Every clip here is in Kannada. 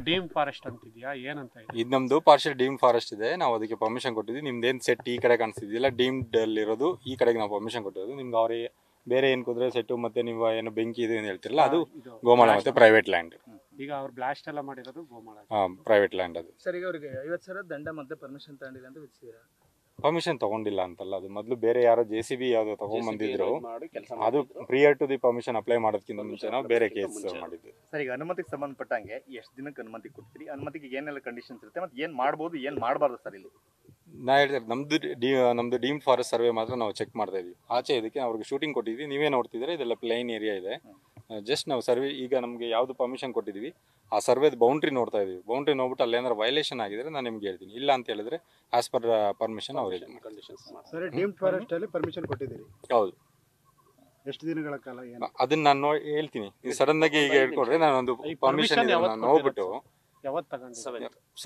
ಡೀಮ್ ಫಾರೆಸ್ಟ್ ಅಂತಿದ್ಯಾ ಏನಂತ ಇದೆ? ಇದು ನಮ್ದು ಪಾರ್ಷಿಯಲ್ ಡೀಮ್ ಫಾರೆಸ್ಟ್ ಇದೆ. ನಾವು ಅದಕ್ಕೆ ಪರ್ಮಿಷನ್ ಕೊಟ್ಟಿದ್ವಿ. ನಿಮ್ದೇನು ಸೆಟ್ ಈ ಕಡೆ ಕಾಣಿಸ್ತಿದ್ದಿಲ್ಲ, ಡೀಮ್ಡ್ ಅಲ್ಲಿರೋದು ಈ ಕಡೆಗೆ ನಾವು ಪರ್ಮಿಷನ್ ಕೊಟ್ಟಿರೋದು. ನಿಮ್ಗೆ ಅವ್ರಿಗೆ ಬೇರೆ ಏನು ಕುದುರೆ ಸೆಟ್ಟು ಮತ್ತೆ ನೀವು ಏನು ಬೆಂಕಿ ಇದೆ ಏನು ಹೇಳ್ತಿರಲ್ಲ, ಅದು ಗೋಮಾಳ ಮತ್ತೆ ಪ್ರೈವೇಟ್ ಲ್ಯಾಂಡ್. ಈಗ ಅವ್ರು ಬ್ಲಾಸ್ಟ್ ಎಲ್ಲ ಮಾಡಿರೋದು ಗೋಮಾಳ, ಪ್ರೈವೇಟ್ ಲ್ಯಾಂಡ್ ಅದು. ಸರ್ ಈಗ ಅವ್ರಿಗೆ 50,000 ದಂಡ ಮತ್ತೆ ಪರ್ಮಿಷನ್ ತಗೊಂಡಿಲ್ಲ ಅಂತ ವಿಧಿಸಿದ್ದೀರಾ? ಪರ್ಮಿಷನ್ ತಗೊಂಡಿಲ್ಲ ಅಂತಲ್ಲ, ಅದು ಮೊದಲು ಬೇರೆ ಯಾರೋ JCB ಯಾವ್ದೋ ತಗೊಂಡ್ಬಂದಿದ್ರು, ಅದು ಪ್ರಿಯರ್ ಟು ದಿ ಪರ್ಮಿಷನ್ ಅಪ್ಲೈ ಮಾಡೋದಕ್ಕಿಂತ ಮುಂಚೆ ನಾವು ಬೇರೆ ಕೇಸ್ ಮಾಡಿದ್ವಿ. ಸರ್ ಈಗ ಅನುಮತಿಗೆ ಸಂಬಂಧಪಟ್ಟಂಗೆ ಎಷ್ಟು ದಿನಕ್ಕೆ ಅನುಮತಿ ಕೊಡ್ತೀರಿ? ಅನುಮತಿಗೆ ಏನೆಲ್ಲ ಕಂಡೀಷನ್ಸ್ ಇರುತ್ತೆ ಮತ್ತೆ ಏನು ಮಾಡ್ಬೋದು ಏನು ಮಾಡಬಾರ್ದು ಸರ್ ಇಲ್ಲಿ? ನಾ ಹೇಳ್ತಾರೆ ನಮ್ದು ಡೀಮ್ ಫಾರೆಸ್ಟ್ ಸರ್ವೆ ಮಾತ್ರ ನಾವು ಚೆಕ್ ಮಾಡ್ತಾ ಇದೀವಿ. ಆಚೆ ಇದಕ್ಕೆ ಅವ್ರಿಗೆ ಶೂಟಿಂಗ್ ಕೊಟ್ಟಿದ್ವಿ, ನೀವೇ ನೋಡ್ತಿದ್ರೆ ಇದೆಲ್ಲ ಪ್ಲೈನ್ ಏರಿಯಾ ಇದೆ. ಜಸ್ಟ್ ನಾವು ಸರ್ವೆ ಈಗ ನಮಗೆ ಯಾವ್ದು ಪರ್ಮಿಷನ್ ಕೊಟ್ಟಿದ್ವಿ ಆ ಸರ್ವೇದ ಬೌಂಡ್ರಿ ನೋಡ್ತಾ ಇದೀವಿ. ಬೌಂಡ್ರಿ ನೋಡ್ಬಿಟ್ಟು ಅಲ್ಲಿ ಏನಾದ್ರು ವೈಲೇಷನ್ ಆಗಿದ್ರೆ ನಾನು ನಿಮ್ಗೆ ಹೇಳ್ತೀನಿ, ಇಲ್ಲ ಅಂತ ಹೇಳಿದ್ರೆ ಆಸ್ ಪರ್ ಪರ್ಮಿಷನ್ ಅವ್ರಿಗೆ. ಸರಿ, ಡೀಮ್ ಫಾರೆಸ್ಟ್ ಅಲ್ಲಿ ಪರ್ಮಿಷನ್ ಕೊಟ್ಟಿದ್ದೀರಿ? ಹೌದು. ಎಷ್ಟು ದಿನಗಳ ಕಾಲ? ಅದನ್ನ ನಾನು ಹೇಳ್ತೀನಿ, ನೀವು ಸಡನ್ ಆಗಿ ಈಗ ಹೇಳ್ಕೊಡ್ರೆ ನಾನು ಒಂದು ಪರ್ಮಿಷನ್ ನೋಡ್ಬಿಟ್ಟು ಯಾವತ್ತು ತಗೊಂಡು?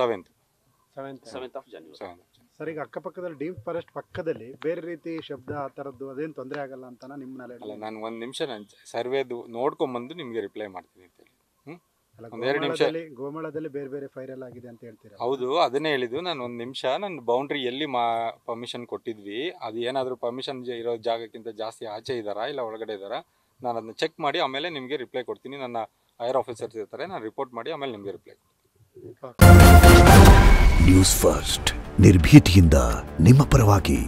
7th of January. ಸರ್ ಈಗ ಅಕ್ಕಪಕ್ಕದಲ್ಲಿ ಡೀಮ್ ಫಾರೆಸ್ಟ್ ಪಕ್ಕದಲ್ಲಿ ಬೇರೆ ರೀತಿ ಶಬ್ದ ಆ ಥರದ್ದು ಅದೇನು ತೊಂದರೆ ಆಗಲ್ಲ ಅಂತ ನಿಮ್ಮನ್ನ ಅಲ್ಲ, ನಾನು ಒಂದು ನಿಮಿಷ ನಾನು ಸರ್ವೇದು ನೋಡ್ಕೊಂಬಂದು ನಿಮಗೆ ರಿಪ್ಲೈ ಮಾಡ್ತೀನಿ ಅಂತ ಹೇಳಿ. ಒಂದೆರಡು ನಿಮಿಷ. ಗೋಮಾಳದಲ್ಲಿ ಬೇರೆ ಬೇರೆ ಫೈರ್ ಎಲ್ಲ ಆಗಿದೆ ಅಂತ ಹೇಳ್ತೀರಾ? ಹೌದು, ಅದನ್ನೇ ಹೇಳಿದ್ದು ನಾನು. ಒಂದು ನಿಮಿಷ, ನನ್ನ ಬೌಂಡ್ರಿ ಎಲ್ಲಿ ಪರ್ಮಿಷನ್ ಕೊಟ್ಟಿದ್ವಿ ಅದು ಏನಾದರೂ ಪರ್ಮಿಷನ್ ಇರೋ ಜಾಗಕ್ಕಿಂತ ಜಾಸ್ತಿ ಆಚೆ ಇದ್ದಾರಾ ಇಲ್ಲ ಒಳಗಡೆ ಇದ್ದಾರಾ, ನಾನು ಅದನ್ನ ಚೆಕ್ ಮಾಡಿ ಆಮೇಲೆ ನಿಮಗೆ ರಿಪ್ಲೈ ಕೊಡ್ತೀನಿ. ನನ್ನ ಹೈಯರ್ ಆಫೀಸರ್ಸ್ ಇರ್ತಾರೆ, ನಾನು ರಿಪೋರ್ಟ್ ಮಾಡಿ ಆಮೇಲೆ ನಿಮಗೆ ರಿಪ್ಲೈ ಕೊಡ್ತೀನಿ. ನ್ಯೂಸ್ ಫಸ್ಟ್, ನಿರ್ಭೀತಿಯಿಂದ ನಿಮ್ಮ ಪರವಾಗಿ.